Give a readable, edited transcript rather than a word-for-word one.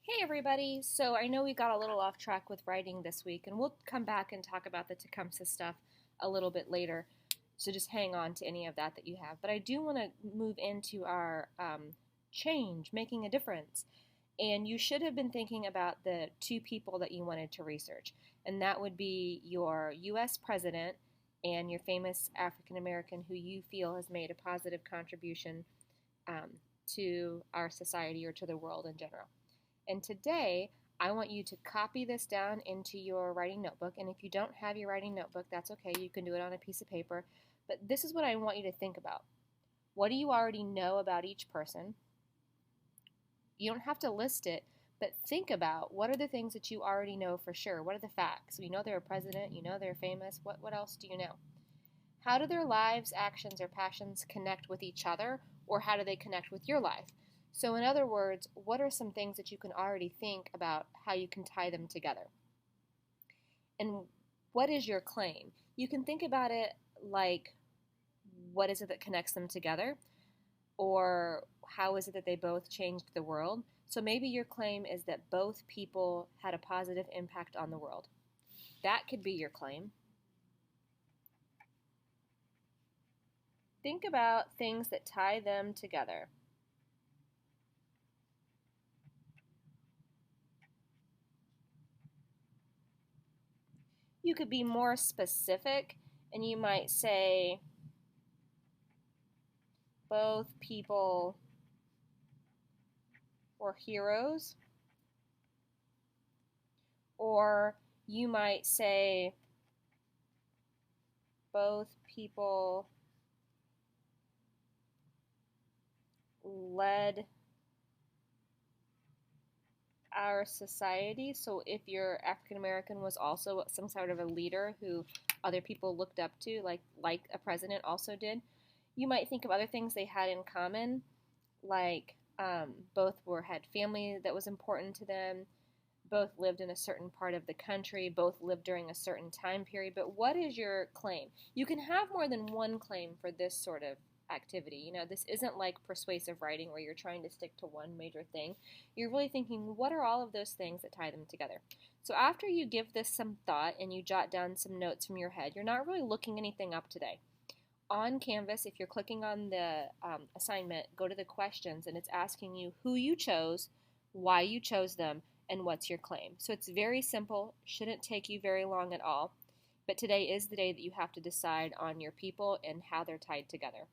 Hey everybody! So I know we got a little off track with writing this week, and we'll come back and talk about the Tecumseh stuff a little bit later. So just hang on to any of that you have. But I do want to move into our change, making a difference. And you should have been thinking about the two people that you wanted to research, and that would be your U.S. president and your famous African American who you feel has made a positive contribution um, to our society or to the world in general. And today, I want you to copy this down into your writing notebook. And if you don't have your writing notebook, that's okay. You can do it on a piece of paper. But this is what I want you to think about. What do you already know about each person? You don't have to list it, but think about what are the things that you already know for sure. What are the facts? You know they're a president. You know they're famous. What else do you know? How do their lives, actions, or passions connect with each other, or how do they connect with your life? So, in other words, what are some things that you can already think about how you can tie them together? And what is your claim? You can think about it like, what is it that connects them together? Or how is it that they both changed the world? So, maybe your claim is that both people had a positive impact on the world. That could be your claim. Think about things that tie them together. You could be more specific and you might say both people were heroes, or you might say both people led our society. So if your African American was also some sort of a leader who other people looked up to, like a president also did, you might think of other things they had in common, like both had family that was important to them, both lived in a certain part of the country, both lived during a certain time period. But what is your claim? You can have more than one claim for this sort of activity. You know, this isn't like persuasive writing where you're trying to stick to one major thing. You're really thinking, what are all of those things that tie them together? So after you give this some thought and you jot down some notes from your head, you're not really looking anything up today. On Canvas, if you're clicking on the assignment, go to the questions and it's asking you who you chose, why you chose them, and what's your claim. So it's very simple, shouldn't take you very long at all. But today is the day that you have to decide on your people and how they're tied together.